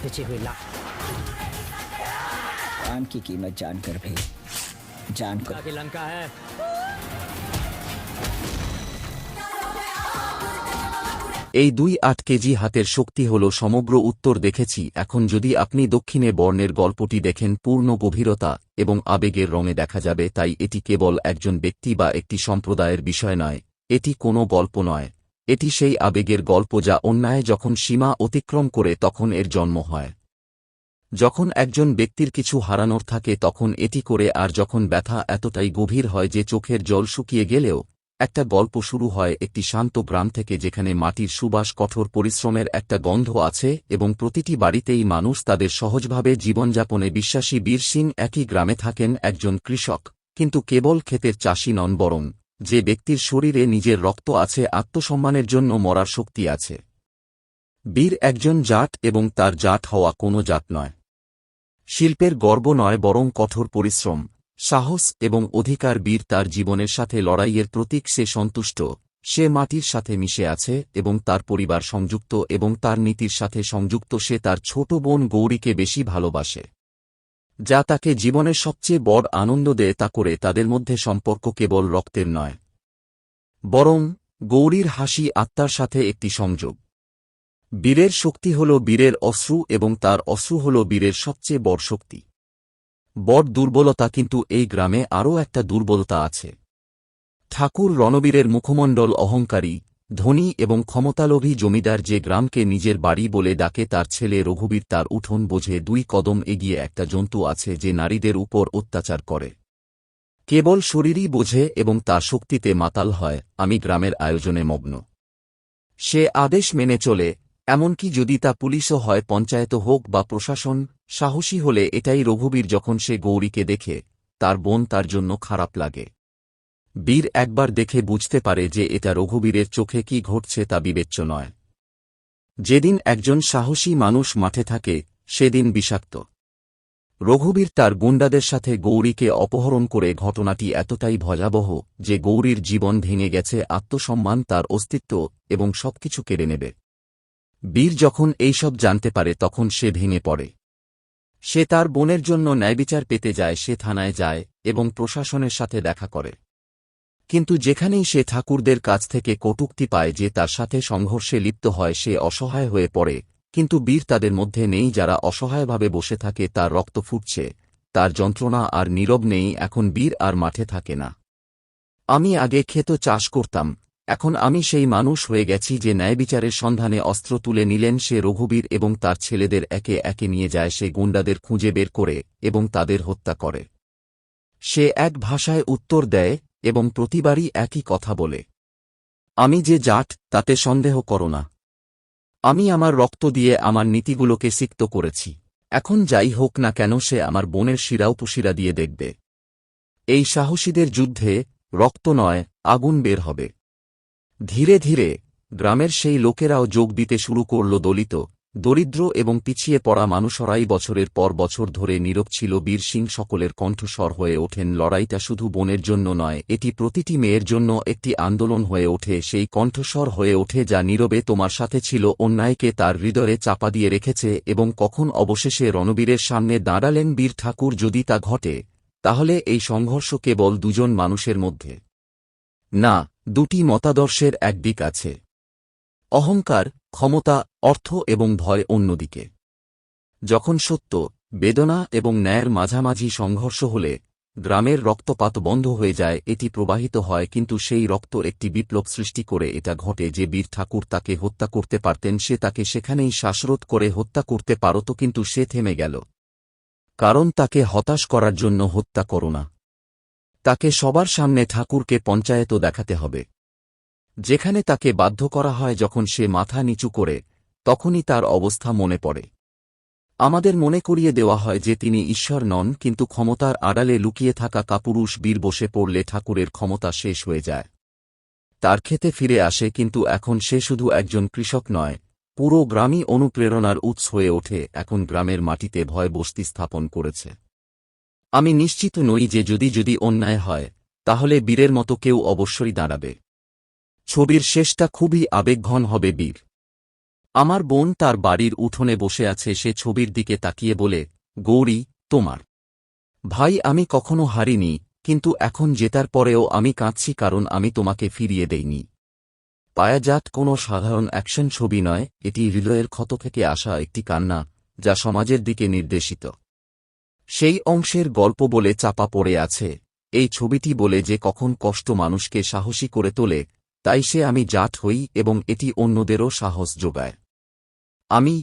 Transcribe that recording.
खिंची हुई लाश काम की कीमत जानकर भी जानकर की लंका है। এই 2-8 কেজি হাতের শক্তি হল সমগ্র উত্তর দেখেছি। এখন যদি আপনি দক্ষিণে বর্ণের গল্পটি দেখেন পূর্ণ গভীরতা এবং আবেগের রঙে দেখা যাবে। তাই এটি কেবল একজন ব্যক্তি বা একটি সম্প্রদায়ের বিষয় নয়, এটি কোনো গল্প নয়, এটি সেই আবেগের গল্প যা অন্যায় যখন সীমা অতিক্রম করে তখন এর জন্ম হয়। যখন একজন ব্যক্তির কিছু হারানোর থাকে তখন এটি করে, আর যখন ব্যথা এতটাই গভীর হয় যে চোখের জল শুকিয়ে গেলেও একটা গল্প শুরু হয় একটি শান্ত গ্রাম থেকে যেখানে মাটির সুবাস, কঠোর পরিশ্রমের একটা গন্ধ আছে এবং প্রতিটি বাড়িতেই মানুষ তাদের সহজভাবে জীবনযাপনে বিশ্বাসী। বীর সিং একই গ্রামে থাকেন, একজন কৃষক, কিন্তু কেবল ক্ষেতের চাষী নন, বরং যে ব্যক্তির শরীরে নিজের রক্ত আছে, আত্মসম্মানের জন্য মরার শক্তি আছে। বীর একজন জাট এবং তার জাট হওয়া কোনো জাত নয়, শিল্পের গর্ব নয়, বরং কঠোর পরিশ্রম, সাহস এবং অধিকার। বীর তার জীবনের সাথে লড়াইয়ের প্রতীক। সে সন্তুষ্ট, সে মাটির সাথে মিশে আছে এবং তার পরিবার সংযুক্ত এবং তার নীতির সাথে সংযুক্ত। সে তার ছোট বোন গৌরীকে বেশি ভালোবাসে, যা তাকে জীবনের সবচেয়ে বড় আনন্দ দেয়। তা করে তাদের মধ্যে সম্পর্ক কেবল রক্তের নয়, বরং গৌরীর হাসি আত্মার সাথে একটি সংযোগ। বীরের শক্তি হল বীরের অশ্রু এবং তার অশ্রু হল বীরের সবচেয়ে বড় শক্তি। বড় দুর্বলতা, কিন্তু এই গ্রামে আরও একটা দুর্বলতা আছে। ঠাকুর রণবীরের মুখমণ্ডল অহংকারী, ধনী এবং ক্ষমতালোভী জমিদার যে গ্রামকে নিজের বাড়ি বলে ডাকে। তার ছেলে রঘুবীর তার উঠোন বোঝে 2 কদম এগিয়ে। একটা জন্তু আছে যে নারীদের উপর অত্যাচার করে, কেবল শরীরই বোঝে এবং তার শক্তিতে মাতাল হয়। আমি গ্রামের আয়োজনে মগ্ন। সে আদেশ মেনে চলে, এমনকি যদি তা পুলিশও হয়, পঞ্চায়েত হোক বা প্রশাসন। সাহসী হলে এটাই রঘুবীর। যখন সে গৌরীকে দেখে, তার বোন, তার জন্য খারাপ লাগে। বীর একবার দেখে বুঝতে পারে যে এটা রঘুবীরের চোখে কি ঘটছে তা বিবেচ্য নয়। যেদিন একজন সাহসী মানুষ মাঠে থাকে সেদিন বিষাক্ত। রঘুবীর তার গুন্ডাদের সাথে গৌরীকে অপহরণ করে। ঘটনাটি এতটাই ভয়াবহ যে গৌরীর জীবন ভেঙে গেছে, আত্মসম্মান, তার অস্তিত্ব এবং সবকিছু কেড়ে নেবে। বীর যখন এইসব জানতে পারে তখন সে ভেঙে পড়ে। সে তার বোনের জন্য ন্যায়বিচার পেতে যায়। সে থানায় যায় এবং প্রশাসনের সাথে দেখা করে, কিন্তু যেখানেই সে ঠাকুরদের কাছ থেকে কটূক্তি পায় যে তার সাথে সংঘর্ষে লিপ্ত হয়, সে অসহায় হয়ে পড়ে। কিন্তু বীর তাদের মধ্যে নেই যারা অসহায়ভাবে বসে থাকে। তার রক্ত ফুটছে, তার যন্ত্রণা আর নীরব নেই। এখন বীর আর মাঠে থাকে না। আমি আগে ক্ষেত চাষ করতাম, এখন আমি সেই মানুষ হয়ে গেছি যে ন্যায়বিচারের সন্ধানে অস্ত্র তুলে নিলেন। সে রঘুবীর এবং তার ছেলেদের একে একে নিয়ে যায়। সে গুন্ডাদের খুঁজে বের করে এবং তাদের হত্যা করে। সে এক ভাষায় উত্তর দেয় এবং প্রতিবারই একই কথা বলে, আমি যে জাট তাতে সন্দেহ করো না। আমি আমার রক্ত দিয়ে আমার নীতিগুলোকে সিক্ত করেছি। এখন যাই হোক না কেন সে আমার বোনের শিরা উপশিরা দিয়ে দেখবে। এই সাহসীদের যুদ্ধে রক্ত নয়, আগুন বের হবে। ধীরে ধীরে গ্রামের সেই লোকেরাও যোগ দিতে শুরু করল। দলিত, দরিদ্র এবং পিছিয়ে পড়া মানুষরাই বছরের পর বছর ধরে নীরব ছিল। বীর সিং সকলের কণ্ঠস্বর হয়ে ওঠেন। লড়াইটা শুধু বোনের জন্য নয়, এটি প্রতিটি মেয়ের জন্য একটি আন্দোলন হয়ে ওঠে। সেই কণ্ঠস্বর হয়ে ওঠে যা নীরবে তোমার সাথে ছিল, অন্যায়কে তার হৃদয়ে চাপা দিয়ে রেখেছে। এবং কখন অবশেষে রণবীরের সামনে দাঁড়ালেন বীর ঠাকুর। যদি তা ঘটে তাহলে এই সংঘর্ষ কেবল দুজন মানুষের মধ্যে না, দুটি মতাদর্শের এক দিক আছে, অহংকার, ক্ষমতা, অর্থ এবং ভয় অন্যদিকে। যখন সত্য, বেদনা এবং ন্যায়ের মাঝামাঝি সংঘর্ষ হলে গ্রামের রক্তপাত বন্ধ হয়ে যায়। এটি প্রবাহিত হয়, কিন্তু সেই রক্ত একটি বিপ্লব সৃষ্টি করে। এটা ঘটে যে বীর ঠাকুর তাকে হত্যা করতে পারতেন, সে তাকে সেখানেই শ্বাসরোধ করে হত্যা করতে পারত, কিন্তু সে থেমে গেল। কারণ তাকে হতাশ করার জন্য হত্যা করো না। তাকে সবার সামনে ঠাকুরকে পঞ্চায়েত দেখাতে হবে, যেখানে তাকে বাধ্য করা হয়। যখন সে মাথা নিচু করে তখনই তার অবস্থা মনে পড়ে। আমাদের মনে করিয়ে দেওয়া হয় যে তিনি ঈশ্বর নন, কিন্তু ক্ষমতার আড়ালে লুকিয়ে থাকা কাপুরুষ। বীর বসে পড়লে ঠাকুরের ক্ষমতা শেষ হয়ে যায়। তার খেতে ফিরে আসে, কিন্তু এখন সে শুধু একজন কৃষক নয়, পুরো গ্রামই অনুপ্রেরণার উৎস হয়ে ওঠে। এখন গ্রামের মাটিতে ভয় বস্তি স্থাপন করেছে। আমি নিশ্চিত নই যে যদি অন্যায় হয় তাহলে বীরের মতো কেউ অবশ্যই দাঁড়াবে। ছবির শেষটা খুবই আবেগঘন হবে। বীর আমার বোন তার বাড়ির উঠোনে বসে আছে, সে ছবির দিকে তাকিয়ে বলে, গৌরী, তোমার ভাই আমি কখনো হারিনি, কিন্তু এখন জেতার পরেও আমি কাঁদছি কারণ আমি তোমাকে ফিরিয়ে দেইনি। পায়াজাত কোনো সাধারণ অ্যাকশন ছবি নয়, এটি হৃদয়ের ক্ষত থেকে আসা একটি কান্না, যা সমাজের দিকে নির্দেশিত। সেই অংশের গল্প বলে চাপা পড়ে আছে। এই ছবিটি বলে যে কখন কষ্ট মানুষকে সাহসী করে তোলে, তাই সে আমি জাত হই এবং এটি অন্যদেরও সাহস যোগায়। আমি